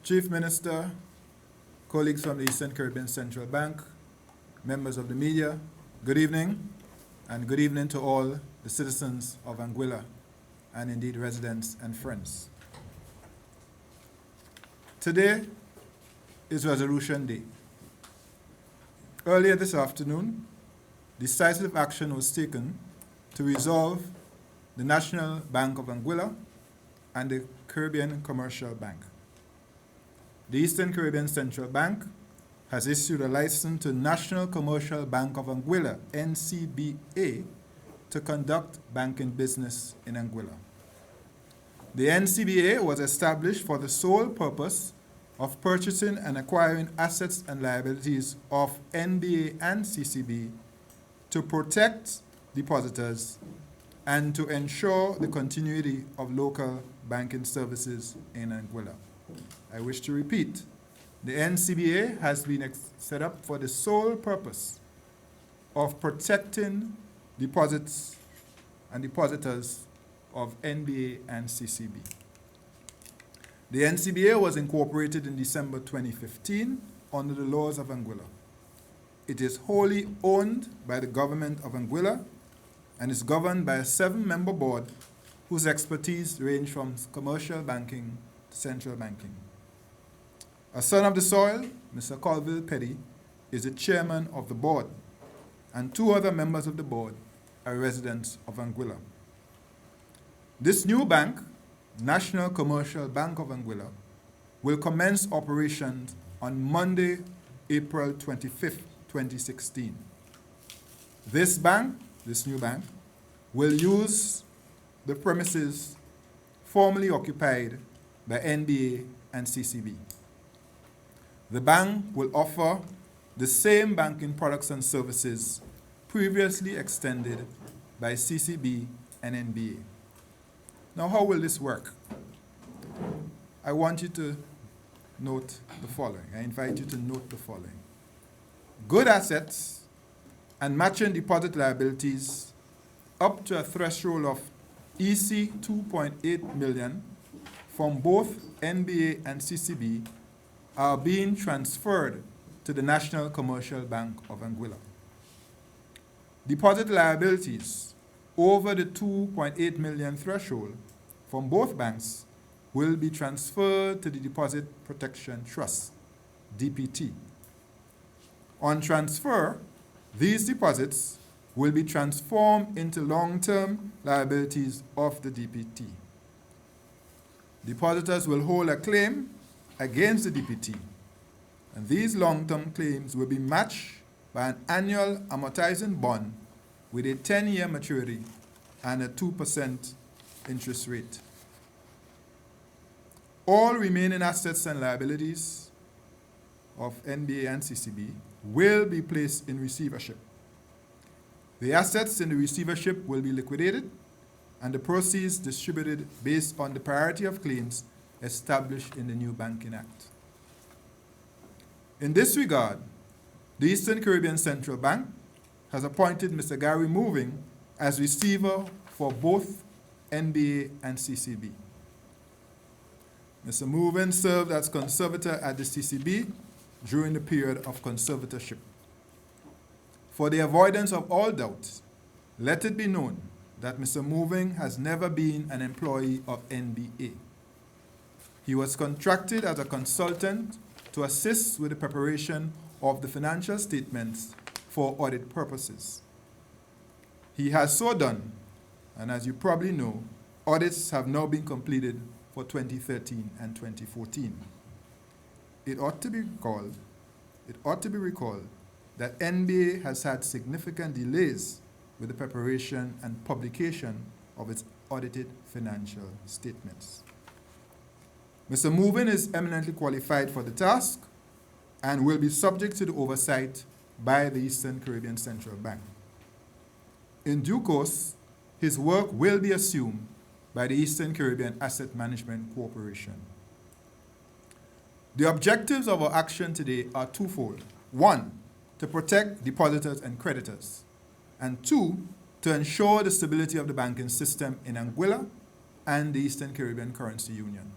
Chief Minister, colleagues from the Eastern Caribbean Central Bank, members of the media, good evening, and good evening to all the citizens of Anguilla, and indeed residents and friends. Today is Resolution Day. Earlier this afternoon, decisive action was taken to resolve the National Bank of Anguilla and the Caribbean Commercial Bank. The Eastern Caribbean Central Bank has issued a license to National Commercial Bank of Anguilla, NCBA, to conduct banking business in Anguilla. The NCBA was established for the sole purpose of purchasing and acquiring assets and liabilities of NBA and CCB to protect depositors and to ensure the continuity of local banking services in Anguilla. I wish to repeat, the NCBA has been set up for the sole purpose of protecting deposits and depositors of NBA and CCB. The NCBA was incorporated in December 2015 under the laws of Anguilla. It is wholly owned by the Government of Anguilla and is governed by a 7-member board whose expertise range from commercial banking to central banking. A son of the soil, Mr. Colville Petty, is the chairman of the board, and 2 other members of the board are residents of Anguilla. This new bank, National Commercial Bank of Anguilla, will commence operations on Monday, April 25th, 2016. This new bank, will use the premises formerly occupied by NBA and CCB. The bank will offer the same banking products and services previously extended by CCB and NBA. Now, how will this work? I want you to note the following. I invite you to note the following. Good assets and matching deposit liabilities up to a threshold of EC 2.8 million from both NBA and CCB are being transferred to the National Commercial Bank of Anguilla. Deposit liabilities over the 2.8 million threshold from both banks will be transferred to the Deposit Protection Trust, DPT. On transfer, these deposits will be transformed into long-term liabilities of the DPT. Depositors will hold a claim against the DPT, and these long-term claims will be matched by an annual amortizing bond with a 10-year maturity and a 2% interest rate. All remaining assets and liabilities of NBA and CCB will be placed in receivership. The assets in the receivership will be liquidated and the proceeds distributed based on the priority of claims established in the new Banking Act. In this regard, the Eastern Caribbean Central Bank has appointed Mr. Gary Moving as receiver for both NBA and CCB. Mr. Moving served as conservator at the CCB during the period of conservatorship. For the avoidance of all doubt, let it be known that Mr. Moving has never been an employee of NBA. He was contracted as a consultant to assist with the preparation of the financial statements for audit purposes. He has so done, and as you probably know, audits have now been completed for 2013 and 2014. It ought to be recalled that NBA has had significant delays with the preparation and publication of its audited financial statements. Mr. Moving is eminently qualified for the task and will be subject to the oversight by the Eastern Caribbean Central Bank. In due course, his work will be assumed by the Eastern Caribbean Asset Management Corporation. The objectives of our action today are twofold. 1, to protect depositors and creditors, and 2, to ensure the stability of the banking system in Anguilla and the Eastern Caribbean Currency Union.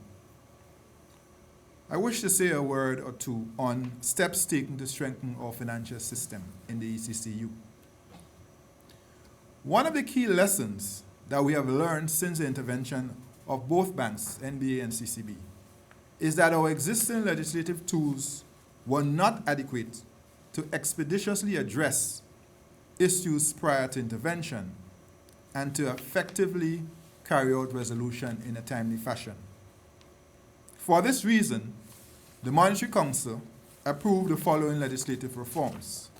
I wish to say a word or two on steps taken to strengthen our financial system in the ECCU. One of the key lessons that we have learned since the intervention of both banks, NCBA and CCB, is that our existing legislative tools were not adequate to expeditiously address issues prior to intervention and to effectively carry out resolution in a timely fashion. For this reason, the Monetary Council approved the following legislative reforms.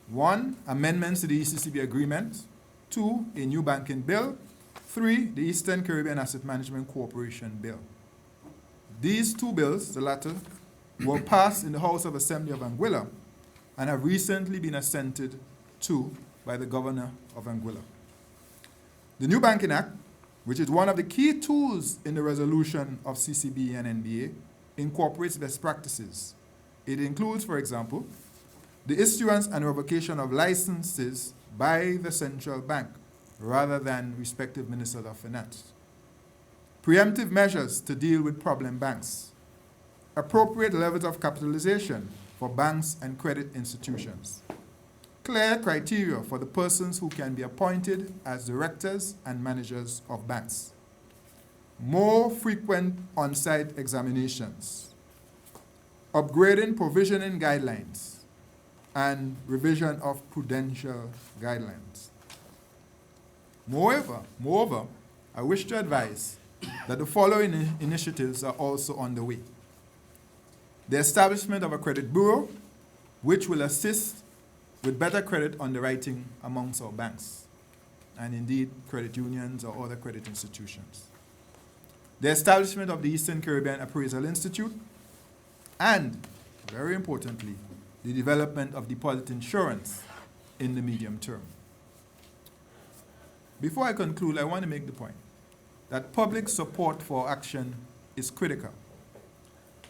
1, amendments to the ECCB agreement. 2, a new banking bill. 3, the Eastern Caribbean Asset Management Corporation bill. These two bills, the latter, were passed in the House of Assembly of Anguilla and have recently been assented to by the Governor of Anguilla. The New Banking Act, which is one of the key tools in the resolution of CCB and NBA, incorporates best practices. It includes, for example, the issuance and revocation of licenses by the central bank rather than respective ministers of finance. Preemptive measures to deal with problem banks. Appropriate levels of capitalization for banks and credit institutions. Clear criteria for the persons who can be appointed as directors and managers of banks. More frequent on-site examinations. Upgrading provisioning guidelines and revision of prudential guidelines. Moreover, I wish to advise that the following initiatives are also underway. The establishment of a credit bureau, which will assist with better credit underwriting amongst our banks, and indeed credit unions or other credit institutions. The establishment of the Eastern Caribbean Appraisal Institute, and, very importantly, the development of deposit insurance in the medium term. Before I conclude, I want to make the point that public support for action is critical.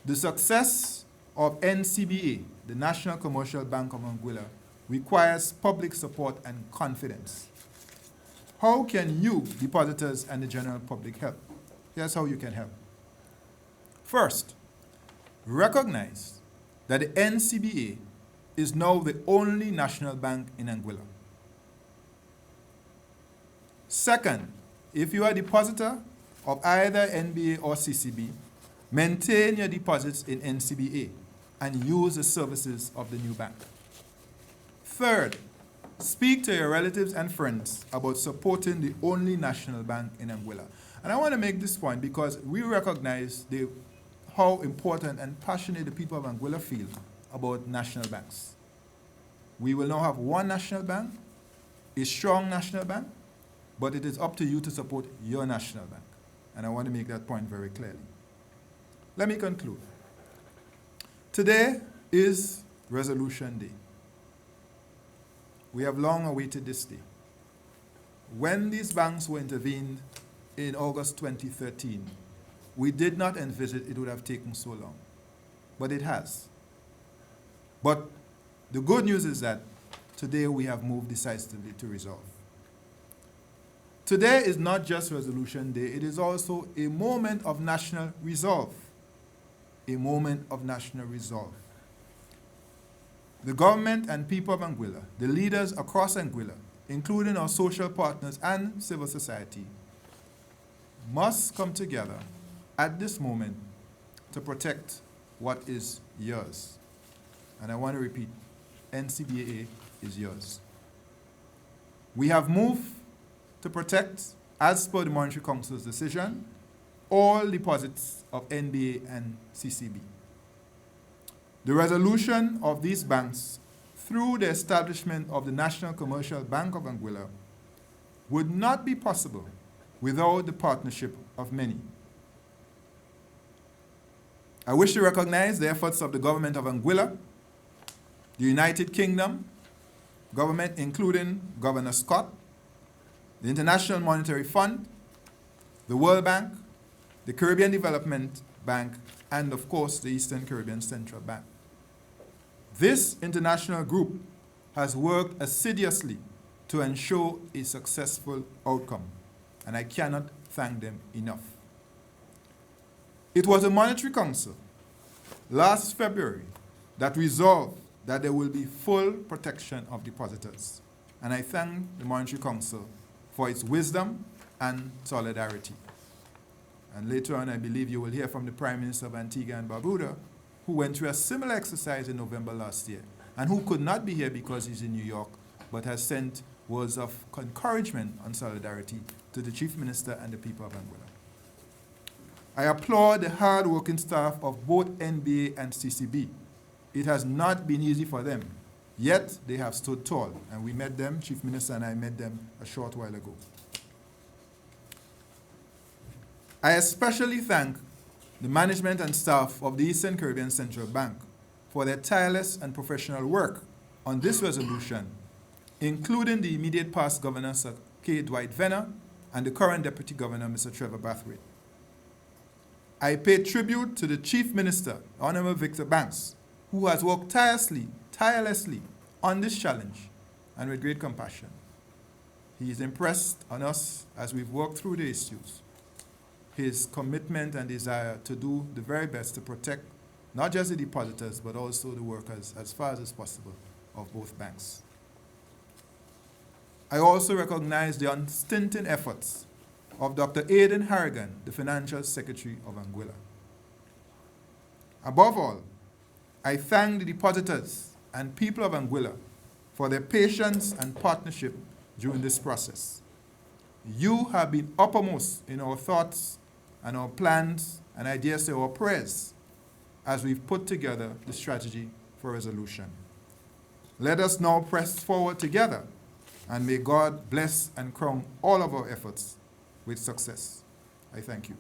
The success of NCBA, the National Commercial Bank of Anguilla, requires public support and confidence. How can you, depositors and the general public, help? Here's how you can help. First, recognize that the NCBA is now the only national bank in Anguilla. Second, if you are a depositor of either NBA or CCB, maintain your deposits in NCBA and use the services of the new bank. Third, speak to your relatives and friends about supporting the only national bank in Anguilla. And I want to make this point because we recognize how important and passionate the people of Anguilla feel about national banks. We will now have one national bank, a strong national bank, but it is up to you to support your national bank. And I want to make that point very clearly. Let me conclude. Today is Resolution Day. We have long awaited this day. When these banks were intervened in August 2013, we did not envisage it would have taken so long, but it has. But the good news is that today we have moved decisively to resolve. Today is not just Resolution Day, it is also a moment of national resolve. A moment of national resolve. The government and people of Anguilla, the leaders across Anguilla, including our social partners and civil society, must come together at this moment to protect what is yours. And I want to repeat, NCBA is yours. We have moved to protect, as per the Monetary Council's decision, all deposits of NBA and CCB. The resolution of these banks through the establishment of the National Commercial Bank of Anguilla would not be possible without the partnership of many. I wish to recognize the efforts of the Government of Anguilla, the United Kingdom government, including Governor Scott, the International Monetary Fund, the World Bank, the Caribbean Development Bank, and of course the Eastern Caribbean Central Bank. This international group has worked assiduously to ensure a successful outcome, and I cannot thank them enough. It was the Monetary Council last February that resolved that there will be full protection of depositors. And I thank the Monetary Council for its wisdom and solidarity. And later on, I believe you will hear from the Prime Minister of Antigua and Barbuda, who went through a similar exercise in November last year, and who could not be here because he's in New York, but has sent words of encouragement and solidarity to the Chief Minister and the people of Anguilla. I applaud the hard-working staff of both NBA and CCB. It has not been easy for them, yet they have stood tall, and we met them, Chief Minister and I met them a short while ago. I especially thank the management and staff of the Eastern Caribbean Central Bank for their tireless and professional work on this resolution, including the immediate past Governor Sir K. Dwight Venner and the current Deputy Governor, Mr. Trevor Bathwaite. I pay tribute to the Chief Minister, Honorable Victor Banks, who has worked tirelessly on this challenge and with great compassion. He is impressed on us as we've worked through the issues. His commitment and desire to do the very best to protect not just the depositors, but also the workers as far as possible of both banks. I also recognize the unstinting efforts of Dr. Aidan Harrigan, the Financial Secretary of Anguilla. Above all, I thank the depositors and people of Anguilla for their patience and partnership during this process. You have been uppermost in our thoughts and our plans, and I dare say our prayers, as we've put together the strategy for resolution. Let us now press forward together, and may God bless and crown all of our efforts with success. I thank you.